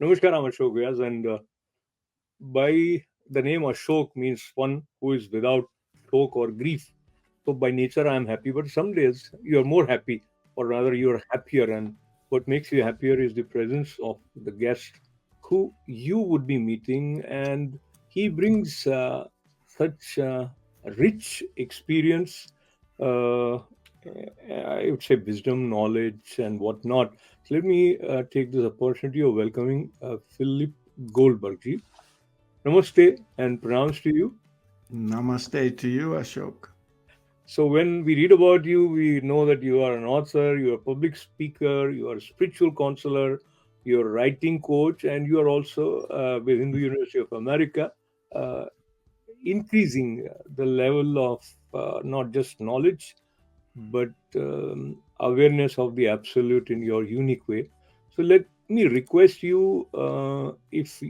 Namaskar, I'm Ashok Vyas, and by the name Ashok means one who is without shock or grief. So by nature, I am happy, but some days you are more happy, or rather, you are happier. And what makes you happier is the presence of the guest who you would be meeting, and he brings such rich experience. I would say wisdom, knowledge, and whatnot. So let me take this opportunity of welcoming Philip Goldberg ji. Namaste and pronouns to you. Namaste to you, Ashok. So when we read about you, we know that you are an author, you are a public speaker, you are a spiritual counselor, you are a writing coach, and you are also with Hindu University of America, uh, increasing the level of not just knowledge but awareness of the absolute in your unique way. So let me request you, if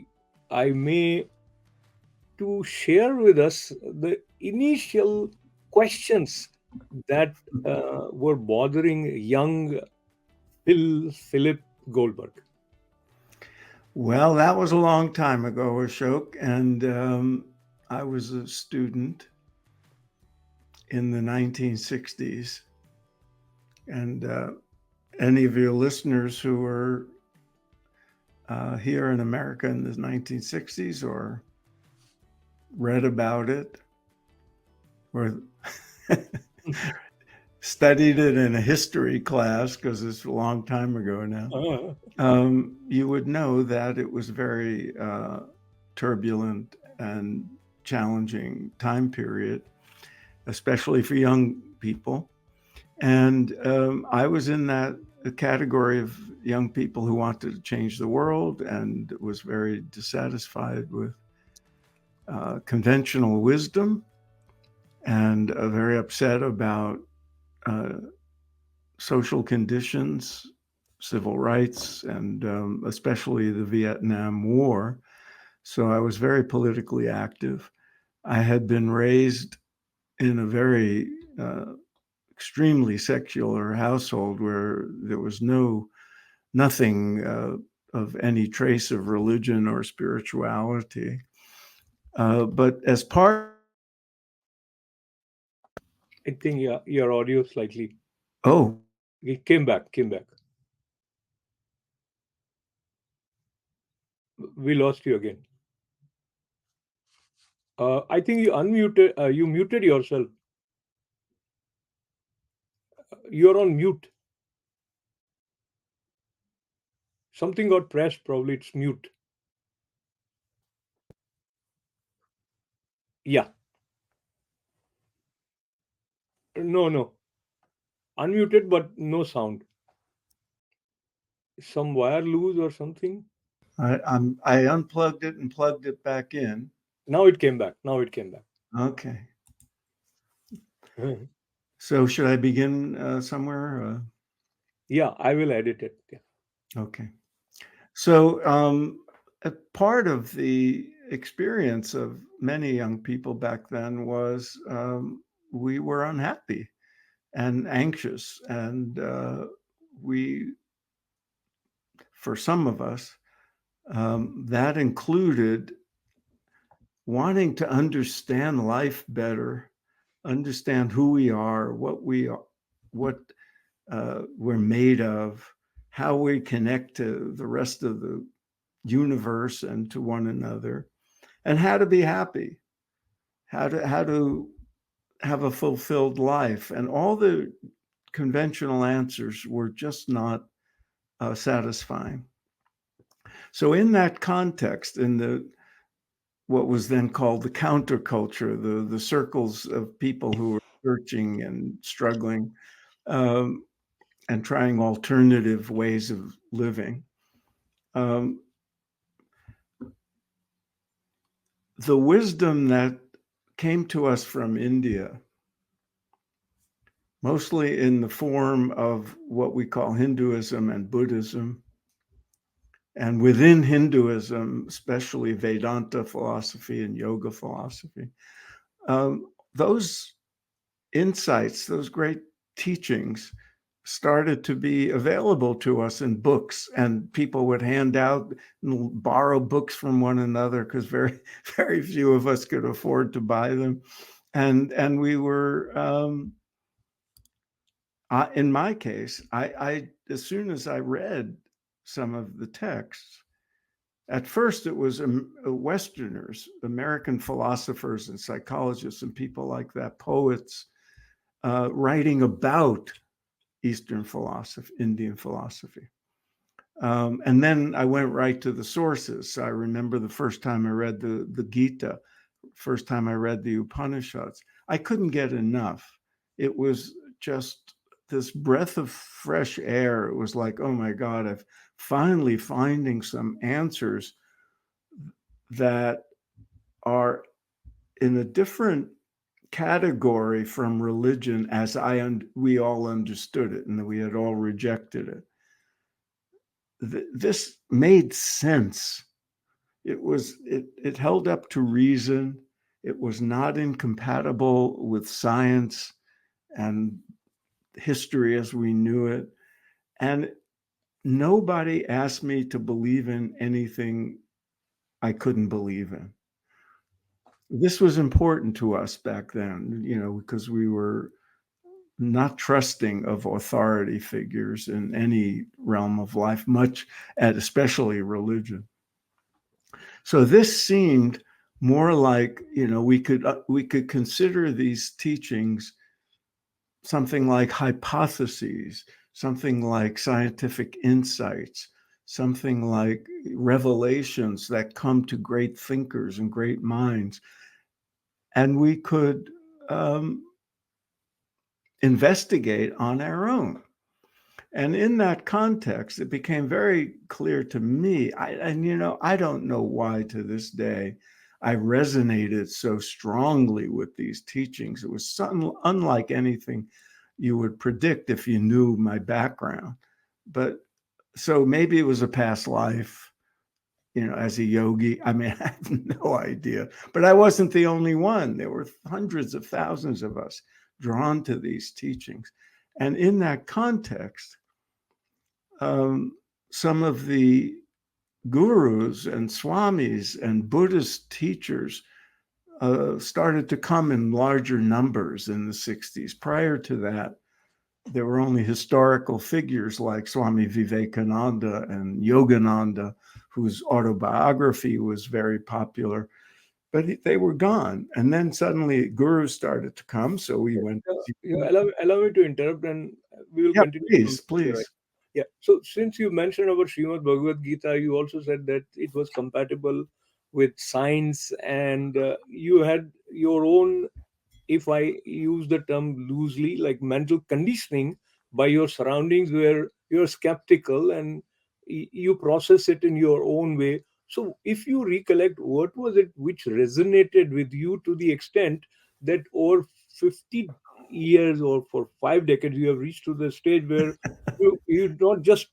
I may, to share with us the initial questions that were bothering young Philip Goldberg. Well, that was a long time ago, Ashok, and I was a student in the 1960s. And any of your listeners who were here in America in the 1960s or read about it or studied it in a history class, because it's a long time ago now, you would know that it was very turbulent and challenging time period, especially for young people. And I was in that category of young people who wanted to change the world and was very dissatisfied with conventional wisdom and very upset about social conditions, civil rights, and especially the Vietnam War. So I was very politically active. I had been raised in a very extremely secular household where there was nothing of any trace of religion or spirituality. But as part I think, yeah, your audio slightly. oh It came back, came back. We lost you again. I think you unmuted, you muted yourself. You're on mute. Something got pressed, probably it's mute. Yeah. No, no. Unmuted, but no sound. Some wire loose or something. I unplugged it and plugged it back in. Now it came back. Now it came back. Okay. Mhm. So should I begin somewhere? Yeah, I will edit it. Yeah. Okay. So a part of the experience of many young people back then was we were unhappy and anxious, and we, for some of us, that included wanting to understand life better, understand who we are, what we are, what we're made of, how we connect to the rest of the universe and to one another, and how to be happy, how to have a fulfilled life. And all the conventional answers were just not satisfying. So in that context, in the what was then called the counterculture, the circles of people who were searching and struggling, um, and trying alternative ways of living. Um, the wisdom that came to us from India, mostly in the form of what we call Hinduism and Buddhism, and within Hinduism, especially Vedanta philosophy and yoga philosophy, those insights, those great teachings started to be available to us in books, and people would hand out and borrow books from one another because very, very few of us could afford to buy them. And we were, in my case, I as soon as I read some of the texts, at first it was Westerners, American philosophers and psychologists and people like that, poets, writing about Eastern philosophy, Indian philosophy. And then I went right to the sources. So I remember the first time I read the Gita, first time I read the Upanishads. I couldn't get enough. It was just this breath of fresh air. It was like, oh my God, I'm finally finding some answers that are in a different category from religion as we all understood it, and that we had all rejected it. This made sense. It held up to reason. It was not incompatible with science and history as we knew it. And nobody asked me to believe in anything I couldn't believe in. This was important to us back then, because we were not trusting of authority figures in any realm of life, much, and especially religion. So this seemed more like, we could consider these teachings something like hypotheses, something like scientific insights, something like revelations that come to great thinkers and great minds. And we could investigate on our own. And in that context, it became very clear to me, I don't know why to this day I resonated so strongly with these teachings. It was unlike anything you would predict if you knew my background. But so maybe it was a past life, as a yogi. I mean, I have no idea. But I wasn't the only one. There were hundreds of thousands of us drawn to these teachings. And in that context, some of the gurus and swamis and Buddhist teachers started to come in larger numbers in the 60s. Prior to that, there were only historical figures like Swami Vivekananda and Yogananda, whose autobiography was very popular, but they were gone. And then suddenly gurus started to come. So we went. Allow me to interrupt, and we will Yeah, continue from here, please. right? Yeah. So since you mentioned about Srimad Bhagavad Gita, you also said that it was compatible with science, and you had your own, if I use the term loosely, like mental conditioning by your surroundings where you're skeptical and you process it in your own way. So, if you recollect, what was it which resonated with you to the extent that over 50 years or for 5 decades, you have reached to the stage where you not just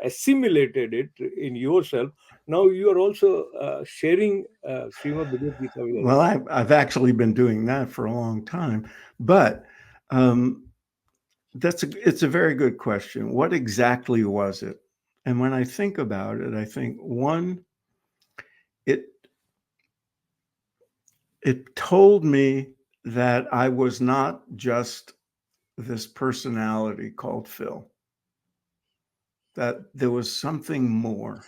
assimilated it in yourself, now you are also sharing Srimad Bhagavad Gita with Well, others. I've actually been doing that for a long time, but um, it's a very good question. What exactly was it? And when I think about it, I think one, it it told me that I was not just this personality called Phil, that there was something more,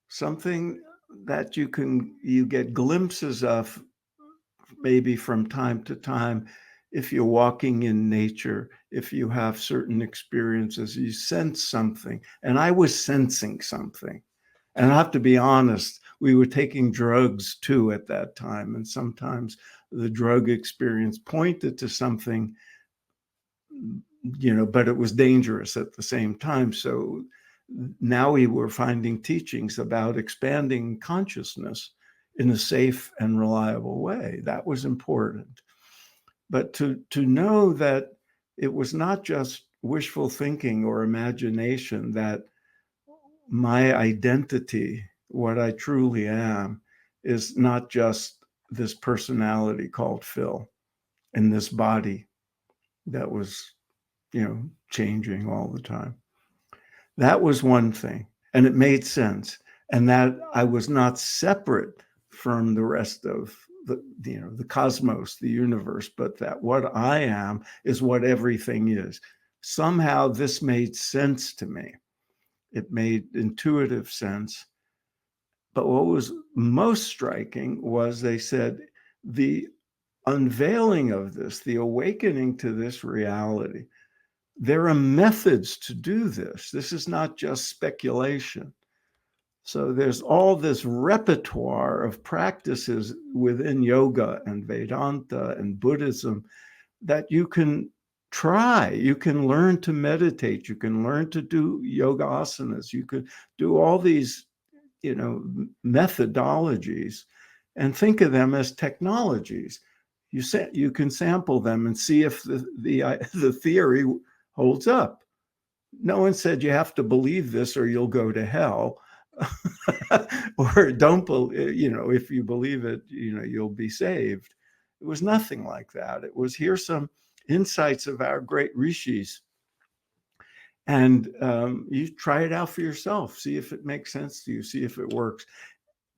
something that you get glimpses of maybe from time to time. If you're walking in nature, if you have certain experiences, you sense something. And I was sensing something. And I have to be honest, we were taking drugs too at that time. And sometimes the drug experience pointed to something, but it was dangerous at the same time. So now we were finding teachings about expanding consciousness in a safe and reliable way. That was important. But to know that it was not just wishful thinking or imagination, that my identity, what I truly am, is not just this personality called Phil in this body that was, changing all the time. That was one thing, and it made sense, and that I was not separate from the rest of the cosmos, the universe, but that what I am is what everything is. Somehow this made sense to me. It made intuitive sense. But what was most striking was they said the unveiling of this, the awakening to this reality, there are methods to do this. This is not just speculation. So there's all this repertoire of practices within yoga and Vedanta and Buddhism that you can try. You can learn to meditate. You can learn to do yoga asanas. You could do all these, methodologies, and think of them as technologies. You can sample them and see if the theory holds up. No one said you have to believe this or you'll go to hell. Or don't believe, if you believe it, you'll be saved. It was nothing like that. It was, here's some insights of our great rishis, and you try it out for yourself, see if it makes sense to you, see if it works.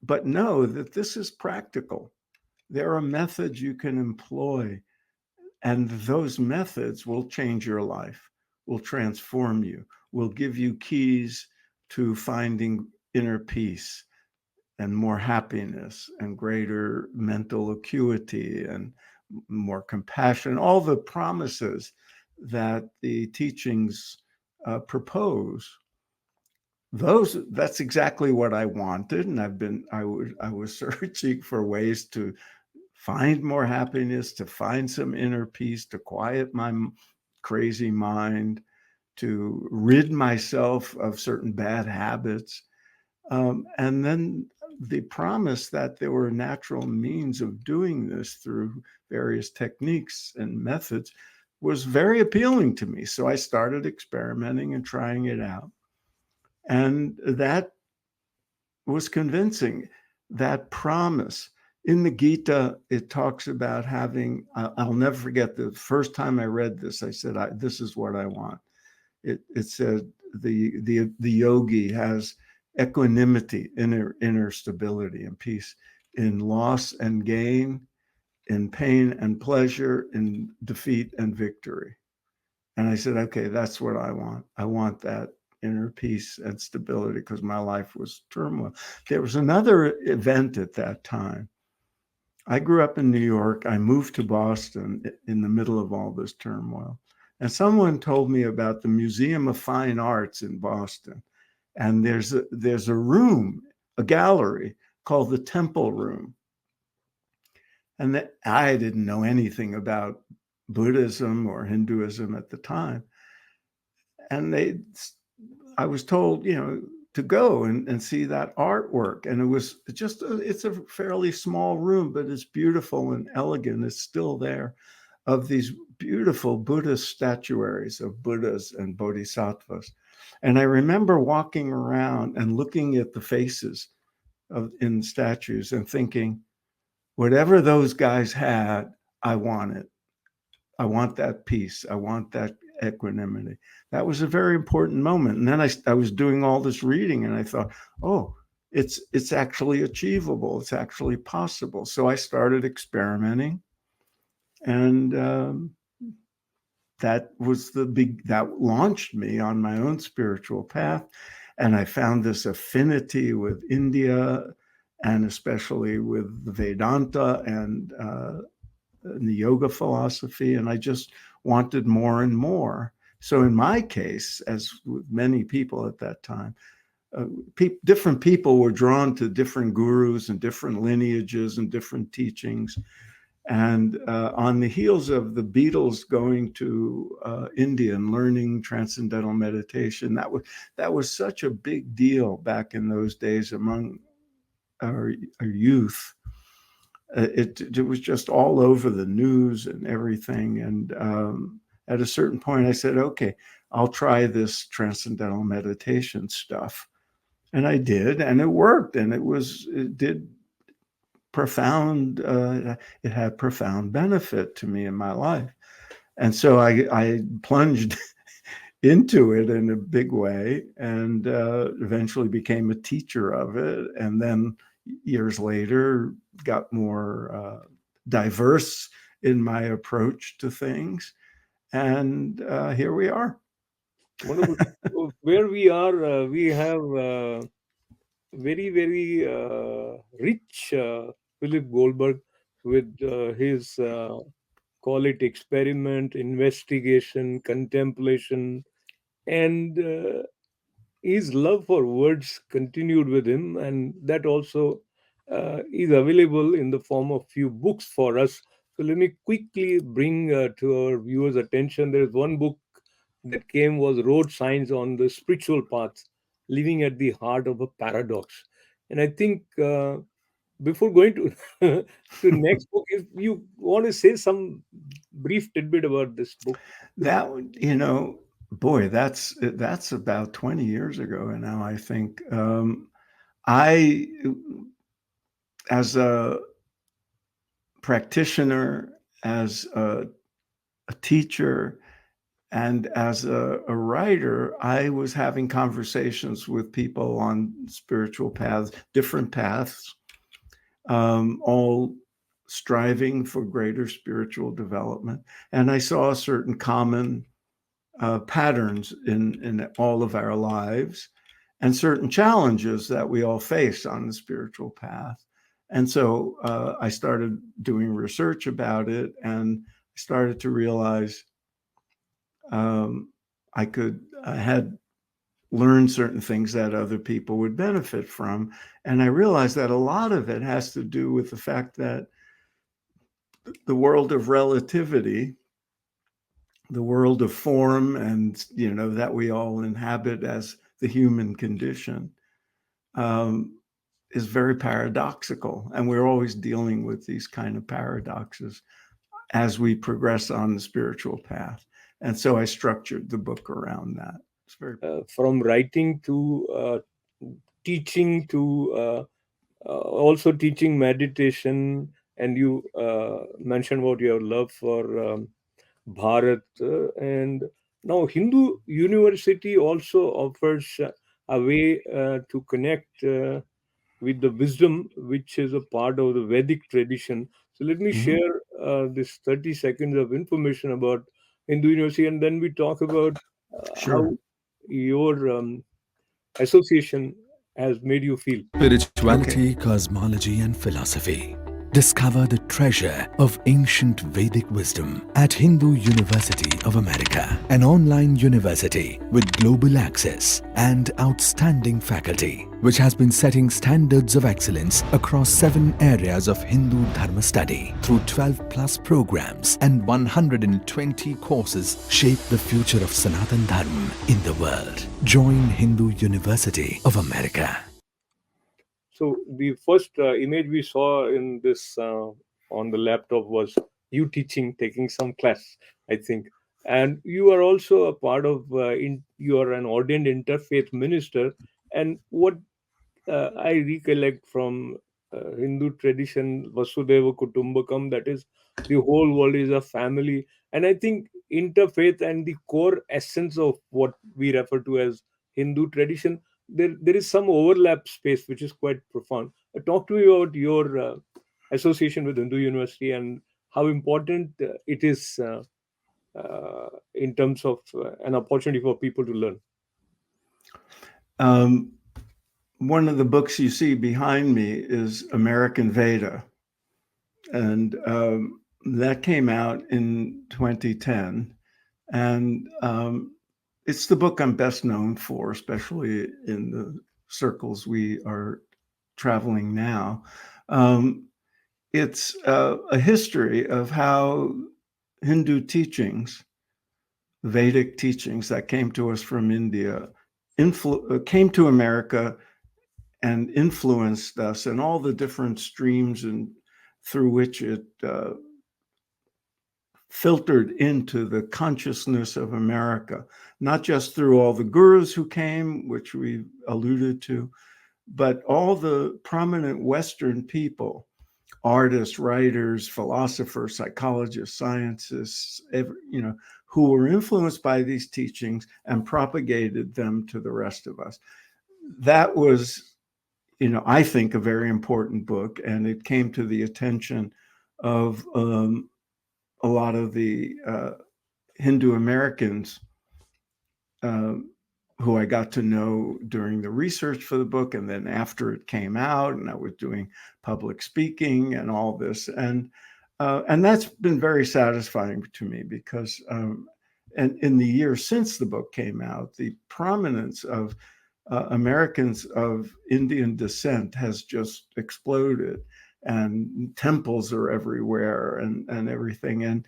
But know that this is practical. There are methods you can employ, and those methods will change your life, will transform you, will give you keys to finding inner peace and more happiness and greater mental acuity and more compassion, all the promises that the teachings propose. That's exactly what I wanted, and I was searching for ways to find more happiness, to find some inner peace, to quiet my crazy mind, to rid myself of certain bad habits. And then the promise that there were natural means of doing this through various techniques and methods was very appealing to me. So I started experimenting and trying it out. And that was convincing, that promise. In the Gita, it talks about having, I'll never forget the first time I read this, I said, this is what I want. It said the yogi has equanimity, inner stability and peace in loss and gain, in pain and pleasure, in defeat and victory. And I said, okay, that's what I want. I want that inner peace and stability because my life was turmoil. There was another event at that time. I grew up in New York. I moved to Boston in the middle of all this turmoil. And someone told me about the Museum of Fine Arts in Boston. And there's a room, a gallery called the Temple Room. And that I didn't know anything about Buddhism or Hinduism at the time. And I was told, to go and see that artwork. And it was just, it's a fairly small room, but it's beautiful and elegant. It's still there, of these beautiful Buddhist statuaries of Buddhas and Bodhisattvas. And I remember walking around and looking at the faces in statues and thinking, whatever those guys had, I want it. I want that peace. I want that equanimity. That was a very important moment. And then I was doing all this reading and I thought, oh, it's actually achievable. It's actually possible. So I started experimenting, and that launched me on my own spiritual path. And I found this affinity with India, and especially with the Vedanta and the yoga philosophy. And I just wanted more and more. So in my case, as with many people at that time, different people were drawn to different gurus and different lineages and different teachings. And on the heels of the Beatles going to India and learning transcendental meditation, that was such a big deal back in those days among our youth. It was just all over the news and everything. And at a certain point, I said, okay, I'll try this transcendental meditation stuff. And I did, and it worked, and it did profound, it had profound benefit to me in my life. And so I plunged into it in a big way, and eventually became a teacher of it. And then years later, got more diverse in my approach to things. And here we are. Wonderful. So where we are, we have very, very rich Philip Goldberg with his call it experiment, investigation, contemplation, and his love for words continued with him, and that also is available in the form of few books for us. So let me quickly bring to our viewers' attention. There is one book that came was Road Signs on the Spiritual Path, Living at the Heart of a Paradox. And I think before going to to next book, if you want to say some brief tidbit about this book. That you know, boy, that's about 20 years ago now. I think I, as a practitioner, as a teacher, and as a writer, I was having conversations with people on spiritual paths, different paths, all striving for greater spiritual development. And I saw certain common patterns in all of our lives, and certain challenges that we all face on the spiritual path. And so I started doing research about it, and started to realize I had learned certain things that other people would benefit from. And I realized that a lot of it has to do with the fact that the world of relativity, the world of form, and that we all inhabit as the human condition, is very paradoxical, and we're always dealing with these kind of paradoxes as we progress on the spiritual path. And so I structured the book around that. It's very From writing to teaching to also teaching meditation, and you mentioned about your love for Bharat, and now Hindu University also offers a way to connect with the wisdom which is a part of the Vedic tradition. So let me Mhm. share this 30 seconds of information about Hindu University, and then we talk about Sure. how your association has made you feel. Okay. Spirituality, cosmology, and philosophy. Discover the treasure of ancient Vedic wisdom at Hindu University of America, an online university with global access and outstanding faculty, which has been setting standards of excellence across 7 areas of Hindu Dharma study through 12 plus programs and 120 courses shape the future of Sanatan Dharma in the world. Join Hindu University of America. So the first image we saw in this on the laptop was you teaching, taking some class, I think, and you are also a part of. You are an ordained interfaith minister, and what I recollect from Hindu tradition, Vasudeva Kutumbakam, that is, the whole world is a family. And I think interfaith and the core essence of what we refer to as Hindu tradition, there is some overlap space which is quite profound. Talk to me about your association with Hindu University and how important it is in terms of an opportunity for people to learn. Um, One of the books you see behind me is American Veda, and that came out in 2010. And it's the book I'm best known for, especially in the circles we are traveling now. Um, it's a history of how Hindu teachings, Vedic teachings that came to us from India, came to America and influenced us, and all the different streams and through which it filtered into the consciousness of America, not just through all the gurus who came, which we alluded to, but all the prominent Western people artists, writers, philosophers, psychologists, scientists, who were influenced by these teachings and propagated them to the rest of us. That was, I think, a very important book, and it came to the attention of a lot of the Hindu Americans who I got to know during the research for the book, and then after it came out, and I was doing public speaking and all this, and that's been very satisfying to me because, and in the years since the book came out, the prominence of Americans of Indian descent has just exploded, and temples are everywhere, and everything, and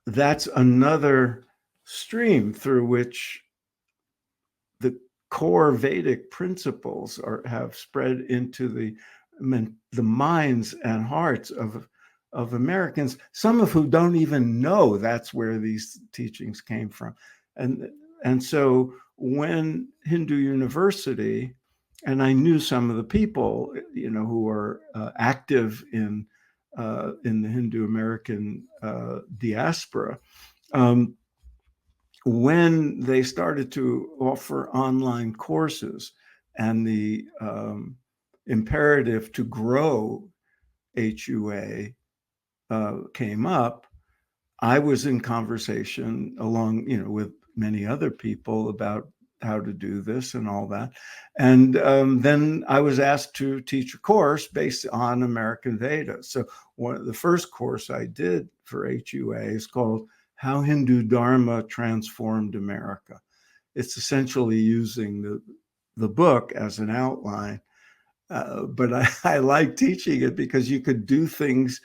that's another stream through which the core Vedic principles have spread into the minds and hearts of Americans, some of who don't even know that's where these teachings came from. And so when Hindu University, and I knew some of the people, who are active in the Hindu American diaspora, when they started to offer online courses and the imperative to grow HUA came up, I was in conversation along, with many other people about how to do this and all that. And then I was asked to teach a course based on American Vedas. So the first course I did for HUA is called How Hindu Dharma Transformed America. It's essentially using the book as an outline. But I like teaching it because you could do things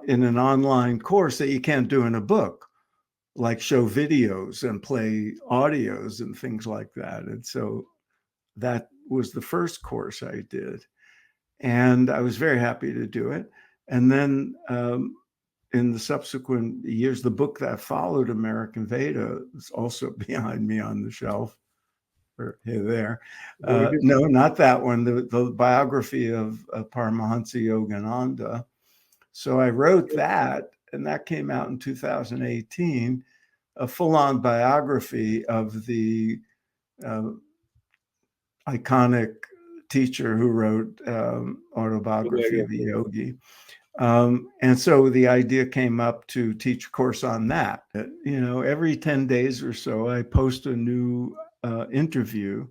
in an online course that you can't do in a book, like show videos and play audios and things like that. And so that was the first course I did. And I was very happy to do it. And then in the subsequent years, the book that followed, American Veda, is also behind me on the shelf. Or here, there. No, not that one. The biography of Paramahansa Yogananda. So I wrote that, and that came out in 2018, a full-on biography of the iconic teacher who wrote Autobiography of a Yogi. And so the idea came up to teach a course on that. Every 10 days or so, I post a new interview,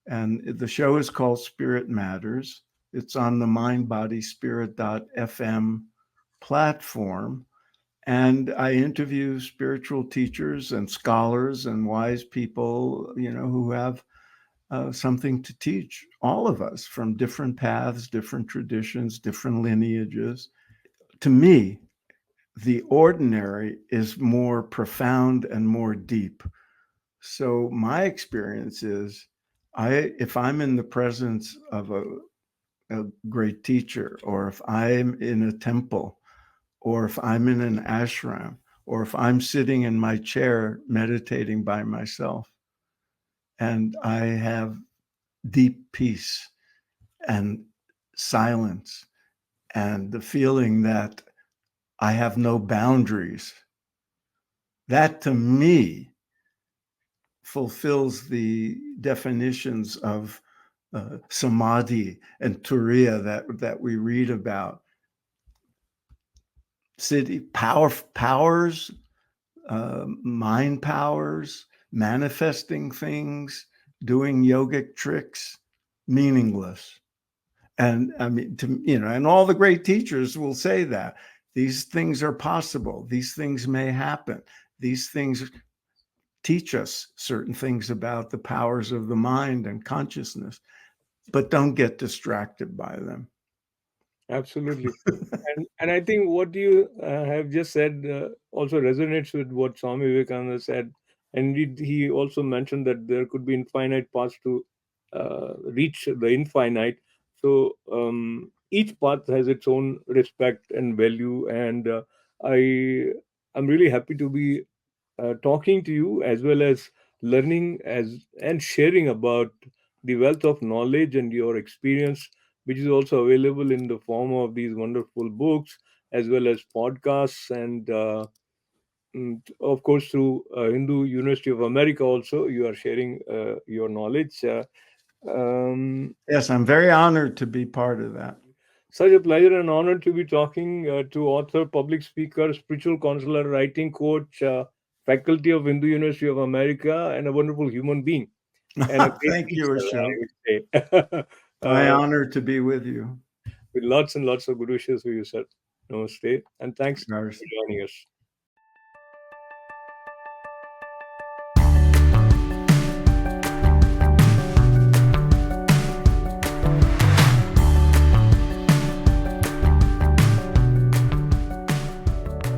and the show is called Spirit Matters. It's on the mindbodyspirit.fm platform. And I interview spiritual teachers and scholars and wise people, who have something to teach all of us from different paths, different traditions, different lineages. To me, the ordinary is more profound and more deep. So my experience is, if I'm in the presence of a great teacher, or if I'm in a temple, or if I'm in an ashram, or if I'm sitting in my chair meditating by myself, and I have deep peace and silence and the feeling that I have no boundaries, that to me fulfills the definitions of samadhi and turiya that we read about. Powers, mind powers, manifesting things, doing yogic tricks, meaningless. And I mean, and all the great teachers will say that these things are possible. These things may happen. These things teach us certain things about the powers of the mind and consciousness, but don't get distracted by them. Absolutely. And I think what you have just said also resonates with what Swami Vivekananda said. And he also mentioned that there could be infinite paths to reach the infinite. So each path has its own respect and value. And I'm really happy to be talking to you, as well as learning and sharing about the wealth of knowledge and your experience which is also available in the form of these wonderful books as well as podcasts, and of course through Hindu University of America also you are sharing your knowledge. Yes, I'm very honored to be part of that. Such a pleasure and honor to be talking to author, public speaker, spiritual counselor, writing coach, faculty of Hindu University of America, and a wonderful human being and a great Thank you, teacher, I Ashok. would say. My uh, honor to be with you. with lots and lots of good wishes for you, sir. Namaste, and thanks for Namaste. joining us.